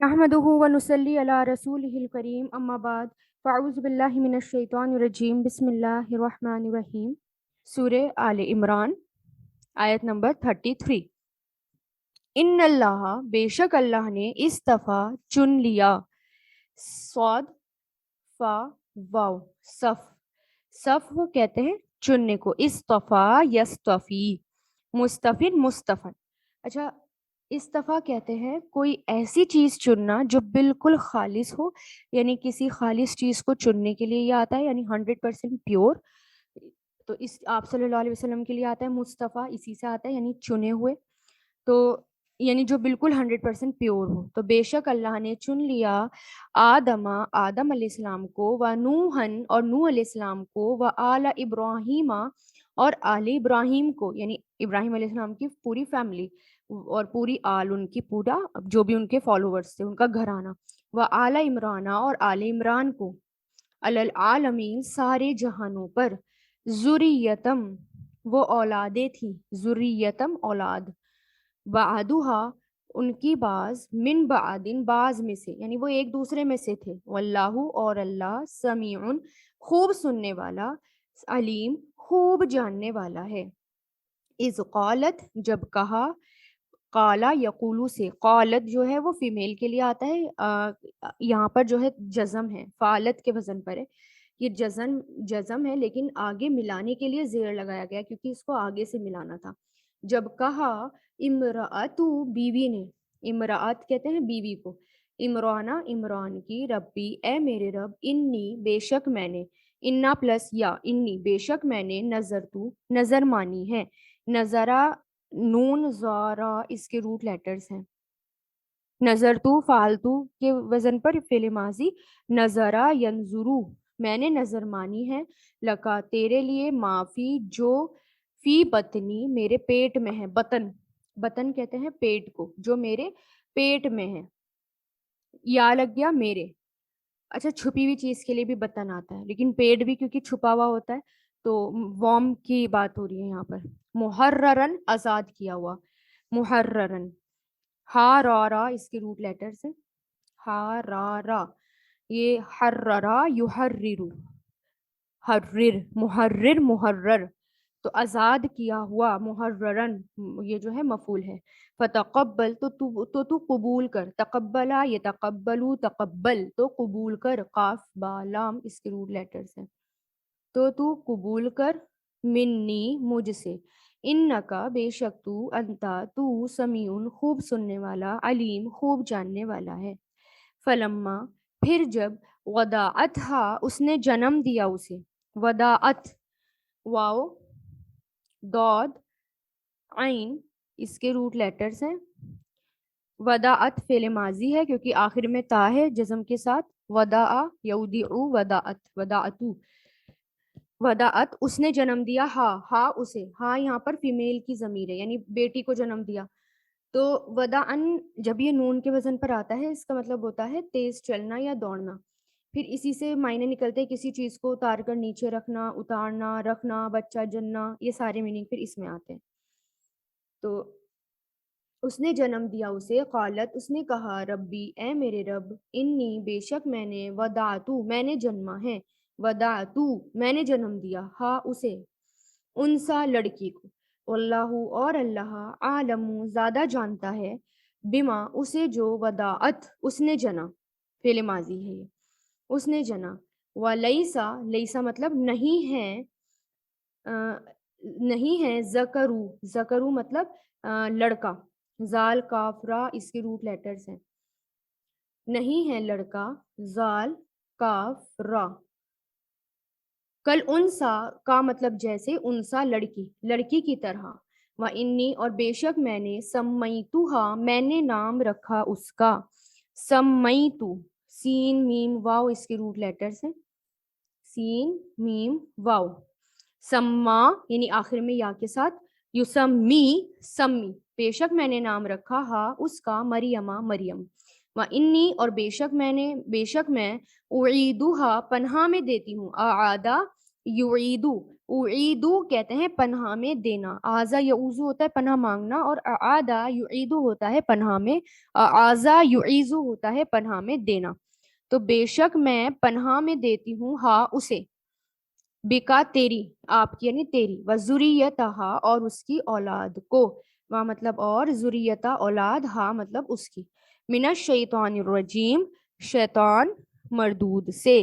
احمدہ و نصلی علی رسولہ الکریم اما بعد فاعوذ باللہ من الشیطان الرجیم بسم اللہ الرحمن الرحیم۔ سورہ آل عمران آیت نمبر 33۔ ان اللہ، بے شک اللہ نے استفا چن لیا، صاد فا واو صف، صف وہ کہتے ہیں چننے کو، استفا یستفی، مستفن مستفن۔ اچھا، استفا کہتے ہیں کوئی ایسی چیز چننا جو بالکل خالص ہو، یعنی کسی خالص چیز کو چننے کے لیے یہ آتا ہے، یعنی 100% پیور۔ تو اس آپ صلی اللہ علیہ وسلم کے لیے آتا ہے مصطفیٰ، اسی سے آتا ہے یعنی چنے ہوئے، تو یعنی جو بالکل 100% پیور ہو۔ تو بے شک اللہ نے چن لیا آدم علیہ السلام کو، و نوحن اور نوح علیہ السلام کو، و آل ابراہیم اور آل ابراہیم کو، یعنی ابراہیم علیہ السلام کی پوری فیملی اور پوری آل ان کی، پورا جو بھی ان کے فالوورز تھے ان کا گھرانہ، و آل عمران اور آل عمران کو، علی العالمین سارے جہانوں پر، ذریتم وہ اولادیں تھیں، ذریتم اولاد، بعدھا ان کی بعض، من بعدن بعض میں سے، یعنی وہ ایک دوسرے میں سے تھے، واللہ اور اللہ سمیع خوب سننے والا، علیم خوب جاننے والا ہے۔ اذ قالت جب کہا، قالا یقولو سے، قالت جو ہے وہ فیمیل کے لیے آتا ہے، یہاں پر جو ہے جزم ہے، فعالت کے وزن پر ہے، یہ جزم ہے لیکن آگے ملانے کے لیے زیر لگایا گیا کیونکہ اس کو آگے سے ملانا تھا۔ جب کہا امرأتو بیوی نے، امرأت کہتے ہیں بیوی کو، عمرانہ عمران کی، ربی اے میرے رب، انی بے شک میں نے، انا پلس یا انی بے شک میں نے، نظر تو نظر مانی ہے، نظرہ نون زارا اس کے روٹ لیٹرز ہیں، نظر تو فالتو کے وزن پر فعل ماضی، نظرہ ینظرو میں نے نظر مانی ہے، لکا تیرے لیے، معافی جو، فی بطنی میرے پیٹ میں ہے، بطن، بطن کہتے ہیں پیٹ کو، جو میرے پیٹ میں ہے، یا لگ گیا میرے۔ اچھا، چھپی ہوئی چیز کے لیے بھی بطن آتا ہے لیکن پیٹ بھی کیونکہ چھپا ہوا ہوتا ہے تو وارم کی بات ہو رہی ہے یہاں پر۔ محررن آزاد کیا ہوا، محررن، ہا را را اس کے روٹ لیٹرز ہیں، ہا را را، یہ حررا یحررو، حرر محرر محرر، تو آزاد کیا ہوا، محررن یہ جو ہے مفعول ہے۔ فتقبل تو قبول کر، تقبلا یتقبلو تقبل تو قبول کر، قاف با لام اس کے روٹ لیٹرز ہیں، تو قبول کر، منی مجھ سے، انکا بے شک تو، انتا تو، سمیعن خوب سننے والا، علیم خوب جاننے والا ہے۔ فلما پھر جب، وداعتھا اس نے جنم دیا اسے، وداعت واو داد عین اس کے روٹ لیٹرز ہیں، وداعت فعل ماضی ہے کیونکہ آخر میں تا ہے جزم کے ساتھ، وداع یودعو وداعت، وداعتو، وداعت اس نے جنم دیا، ہا اسے، ہا یہاں پر فیمیل کی ضمیر ہے یعنی بیٹی کو جنم دیا، تو وداعن جب یہ نون کے وزن پر آتا ہے اس کا مطلب ہوتا ہے تیز چلنا یا دوڑنا، پھر اسی سے معنی نکلتے ہیں کسی چیز کو اتار کر نیچے رکھنا، اتارنا، رکھنا، بچہ جننا، یہ سارے میننگ پھر اس میں آتے ہیں۔ تو اس نے جنم دیا اسے، قالت اس نے کہا، ربی اے میرے رب، انی بے شک میں نے، ودعتو میں نے جنما ہے، ودعتو میں نے جنم دیا، ہا اسے، انسا لڑکی کو، واللہ اور اللہ عالم زیادہ جانتا ہے، بما اسے جو، وداعت اس نے جنا، فعل ماضی ہے یہ، اس نے جنا، ولیسا لیسا مطلب نہیں ہے، نہیں ہے، ذکرو ذکرو مطلب لڑکا، زال کاف را اس کے روٹ لیٹرز ہیں، نہیں ہے لڑکا، زال کاف را، کل انسا کا مطلب جیسے، انسا لڑکی، لڑکی کی طرح، و انی اور بے شک میں نے، سمیتوہا میں نے نام رکھا اس کا، سمیتو سین میم واو اس کے روٹ لیٹرز ہیں، سین میم واو، سما یعنی آخر میں یا کے ساتھ، یسمی سمی بے شک میں نے نام رکھا، ہا اس کا، مریمہ مریم، و انی اور بے شک میں اعیدوہا پناہ میں دیتی ہوں، اعادہ یعیدو اعیدو کہتے ہیں پناہ میں دینا، آزا یعوزو ہوتا ہے پناہ مانگنا، اور اعادا یعیدو ہوتا ہے پناہ میں، آزا یعیزو ہوتا ہے پناہ میں دینا. تو بے شک میں پناہ میں دیتی ہوں ہاں اسے، بکا تیری، آپ کی یعنی تیری، و ذریتہا اور اس کی اولاد کو، وہاں مطلب اور، ذریتہ اولاد، ہاں مطلب اس کی، من الشیطان الرجیم شیطان مردود سے.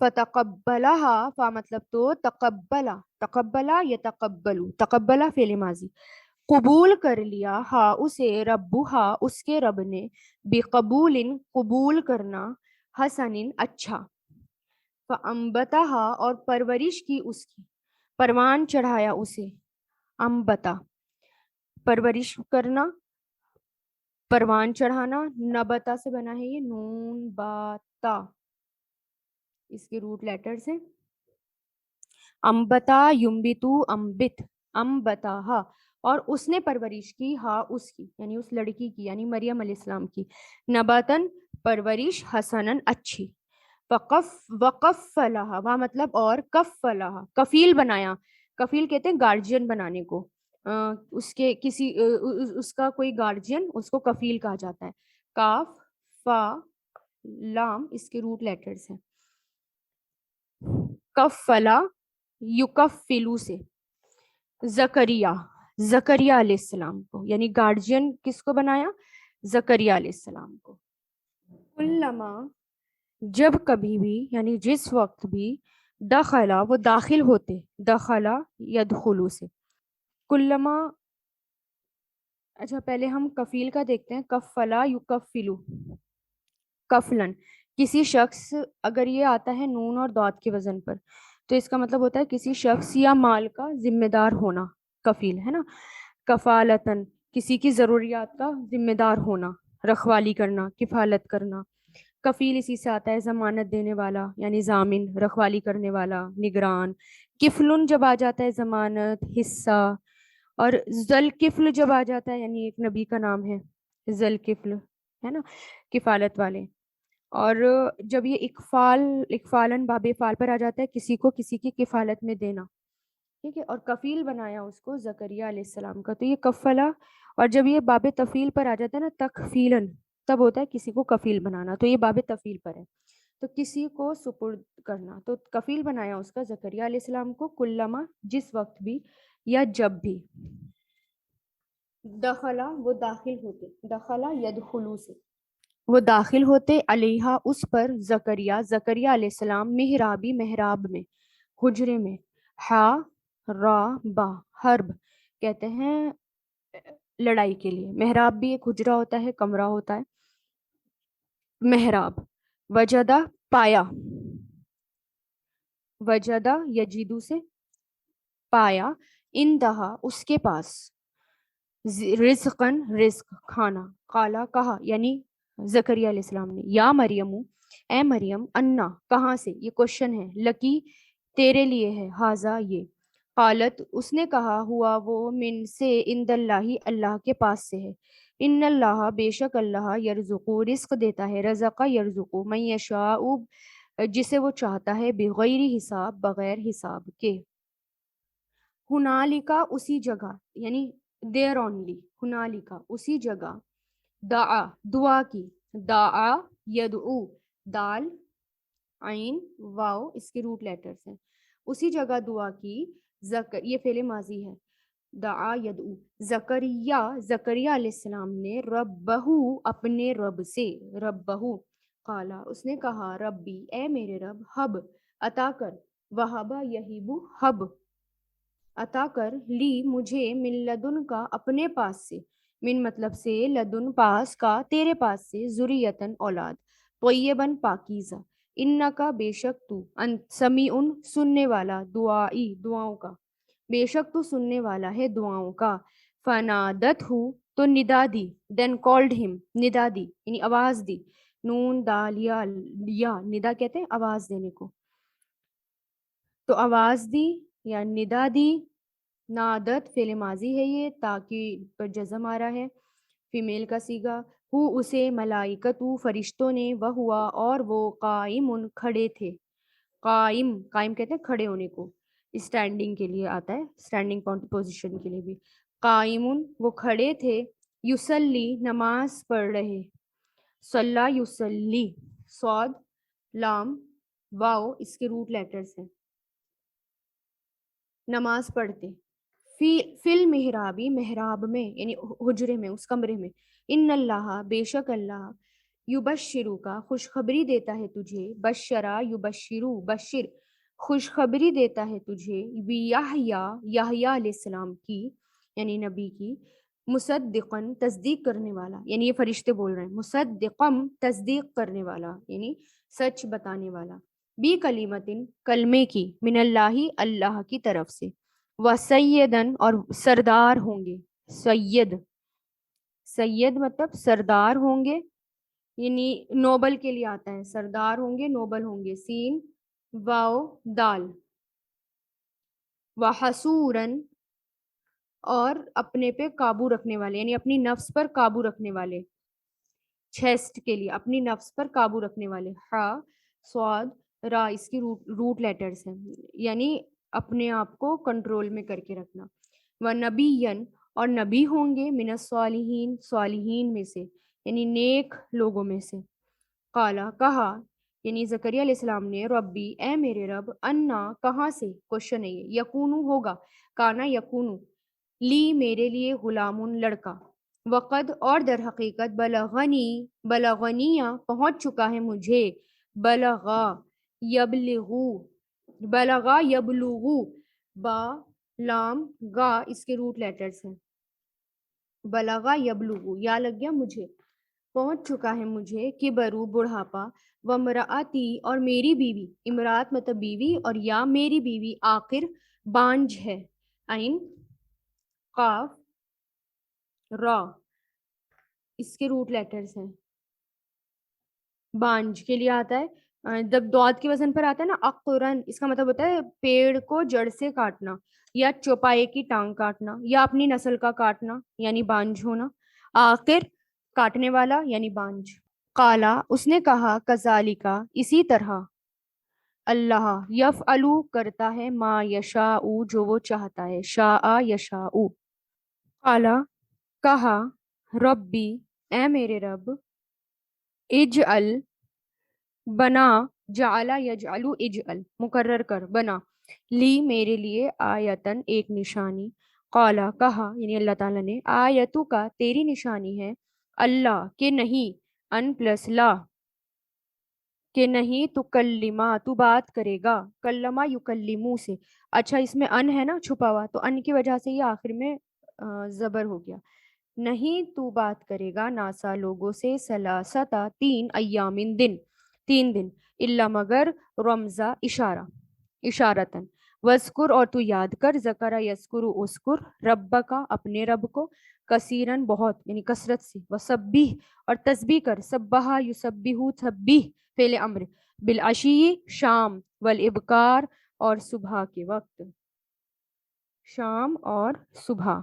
فتقبلہا، فا مطلب تو تقبلا، تقبلا یتقبلو، تقبلا فعل ماضی، قبول کر لیا ہا اسے، ربہا اس کے رب نے، بقبول قبول کرنا، حسن اچھا، فانبتہا اور پرورش کی اس کی، پروان چڑھایا اسے، انبتا پرورش کرنا، پروان چڑھانا، نبتا سے بنا ہے یہ، نون باتا اس کے روٹ لیٹرز ہیں، امبتا یمبتو امبت، امبتاہا اور اس نے پرورش کی ہا اس کی یعنی اس لڑکی کی یعنی مریم علیہ السلام کی، نباتن پرورش، حسنن اچھی، وقفلہا وہاں مطلب اور، کفلہا کفیل بنایا، کفیل کہتے ہیں گارجین بنانے کو، اس کے کسی اس کا کوئی گارجین اس کو کفیل کہا جاتا ہے. کاف فا لام اس کے روٹ لیٹرز ہیں، کفلا یکفلو سے، زکریا زکریہ علیہ السلام کو یعنی گارجین کس کو بنایا، زکریہ علیہ السلام کو. کلما جب کبھی بھی یعنی جس وقت بھی، دخلا وہ داخل ہوتے، دخلا یدخلو سے، کلما. اچھا پہلے ہم کفیل کا دیکھتے ہیں، کفلا یکفلو، کفلن کسی شخص، اگر یہ آتا ہے نون اور داد کے وزن پر تو اس کا مطلب ہوتا ہے کسی شخص یا مال کا ذمہ دار ہونا، کفیل ہے نا. کفالتن کسی کی ضروریات کا ذمہ دار ہونا، رکھوالی کرنا، کفالت کرنا. کفیل اسی سے آتا ہے ضمانت دینے والا یعنی ضامن، رکھوالی کرنے والا، نگران. کفلن جب آ جاتا ہے ضمانت، حصہ. اور ذوالکفل جب آ جاتا ہے یعنی ایک نبی کا نام ہے ذوالکفل ہے نا، کفالت والے. اور جب یہ اکفالن باب فال پر آ جاتا ہے کسی کو کسی کی کفالت میں دینا، ٹھیک ہے. اور کفیل بنایا اس کو زکریا علیہ السلام کا، تو یہ کفلا. اور جب یہ باب تفیل پر آ جاتا ہے نا تکفیلن، تب ہوتا ہے کسی کو کفیل بنانا، تو یہ باب تفیل پر ہے، تو کسی کو سپرد کرنا. تو کفیل بنایا اس کا زکریا علیہ السلام کو، کلما جس وقت بھی، یا جب بھی، دخلا وہ داخل ہوتے، دخلا یدخلو سے وہ داخل ہوتے، علیہا اس پر، زکریا زکریا علیہ السلام، محرابی محراب میں، حجرے میں. ہا را با حرب کہتے ہیں لڑائی کے لیے، محراب بھی ایک حجرہ ہوتا ہے، کمرہ ہوتا ہے، محراب. وجدہ پایا، وجدہ یجیدو سے پایا، اندہا اس کے پاس، رزقن رزق کھانا، قالا کہا یعنی زکریا علیہ السلام نے، یا مریم اے مریم، انا کہاں سے، یہ کوشچن ہے، لکی تیرے لیے ہے، ہاضا یہ، قالت اس نے کہا، ہوا وہ، من سے، عند اللہ اللہ کے پاس سے ہے، ان اللہ بے شک اللہ، یرزقو رزق دیتا ہے، رزق یرزقو، من یشاء جسے وہ چاہتا ہے، بغیر حساب بغیر حساب کے. ہنالکا اسی جگہ یعنی دیر اونلی، ہنالکا اسی جگہ، دعا دعا کی، دعا یدعو، دال عین واو اس کے روٹ لیٹرز ہیں، اسی جگہ دعا کی، یہ فعل ماضی ہے، دعا یدعو، زکریا زکریا علیہ السلام نے، ربہو اپنے رب سے، ربہو، قالا اس نے کہا، ربی اے میرے رب، حب عطا کر، وہبا یہیبو حب عطا کر، لی مجھے، من لدن کا اپنے پاس سے، من مطلب سے، لدن پاس کا تیرے پاس سے، ذریتن اولاد، طیبن پاکیزہ، انکا بے شک تو، سمیع سننے والا، دعائی دعاؤں کا، بے شک تو سننے والا ہے دعاؤں کا. فنادت ہو تو ندا دی، دین کالڈ ہم ندا دی یعنی آواز دی، نون دال یا ندا کہتے ہیں آواز دینے کو، تو آواز دی یا ندا دی. نادت فعل ماضی ہے یہ، تاکہ پر جزم آ رہا ہے، فیمیل کا صیغہ، ہو اسے، ملائکتو فرشتوں نے، وہ ہوا اور وہ، قائم کھڑے تھے، قائم قائم کہتے ہیں کھڑے ہونے کو، اسٹینڈنگ کے لیے آتا ہے، اسٹینڈنگ پوزیشن کے لیے بھی. قائمون وہ کھڑے تھے، یصلی نماز پڑھ رہے، صلی یصلی، صاد لام واو اس کے روٹ لیٹرز ہیں، نماز پڑھتے. فی المحرابی محراب میں یعنی حجرے میں، اس کمرے میں. ان اللہ بے شک اللہ، یبشرو کا خوشخبری دیتا ہے تجھے، بشرا یبشرو بشر خوشخبری دیتا ہے تجھے، یحییٰ یحییٰ علیہ السلام کی یعنی نبی کی، مصدقاً تصدیق کرنے والا یعنی یہ فرشتے بول رہے ہیں، مصدقم تصدیق کرنے والا یعنی سچ بتانے والا، بی کلمتن کلمے کی، من اللہ اللہ کی طرف سے، وسیدن اور سردار ہوں گے. سید سید مطلب سردار ہوں گے، یعنی نوبل کے لیے آتا ہے، سردار ہوں گے نوبل ہوں گے. سین واو دال. وحسورن اور اپنے پہ قابو رکھنے والے یعنی اپنی نفس پر قابو رکھنے والے، چیسٹ کے لیے اپنی نفس پر قابو رکھنے والے. ہا صاد را اس کی روٹ لیٹرز ہیں یعنی اپنے آپ کو کنٹرول میں کر کے رکھنا. وَنَبِيًّا اور نبی ہوں گے، من الصالحین صالحین میں سے یعنی نیک لوگوں میں سے. قالا کہا یعنی زکریا علیہ السلام نے، ربی اے میرے رب، انا کہاں سے کوشچن ہے یہ، یکونو ہوگا، کانا یکونو لی میرے لیے، غلام لڑکا، وقد اور در حقیقت، بلغنی پہنچ چکا ہے مجھے، بلغا یبلغو با لام گا اس کے روٹ لیٹرز ہیں، بلغا یبلغو یا لگ گیا مجھے، پہنچ چکا ہے مجھے، کبرو بڑھاپا، وامرأتی اور میری بیوی، امرات مطلب بیوی اور یا میری بیوی، آخر بانجھ ہے. عین قاف را اس کے روٹ لیٹرز ہیں، بانجھ کے لیے آتا ہے، جب دعات کے وزن پر آتا ہے نا اقرن، اس کا مطلب ہوتا ہے پیڑ کو جڑ سے کاٹنا یا چوپائے کی ٹانگ کاٹنا یا اپنی نسل کا کاٹنا یعنی بانجھ ہونا. آخر کاٹنے والا یعنی بانجھ. قالا اس نے کہا، کذالک اسی طرح، اللہ یفعلو کرتا ہے، ما یشاء جو وہ چاہتا ہے، شاء یشاء. قالا کہا، ربی اے میرے رب، اجعل بنا، جعل یجعل اجعل مقرر کر، بنا، لی میرے لیے، آیتن ایک نشانی. قالا کہا یعنی اللہ تعالیٰ نے، آیتو کا تیری نشانی ہے، اللہ کہ نہیں، ان پلس لا کہ نہیں، تو کلمہ تو بات کرے گا، کلمہ یکلمو سے، اچھا اس میں ان ہے نا چھپا ہوا، تو ان کی وجہ سے یہ آخر میں زبر ہو گیا، نہیں تو بات کرے گا، ناسا لوگوں سے، سلاستا تین، ایامن دن، 3 دن، الا مگر، رمزہ اشارہ، اشارتن، وذکر اور تو یاد کر، ذکر یذکر اذکر، ربک اپنے رب کو، کثیرن بہت یعنی کثرت سے، وسبح اور تسبیح کر، سبح یسبح تسبیح فعل امر، بالعشی شام، والابکار اور صبح کے وقت، شام اور صبح.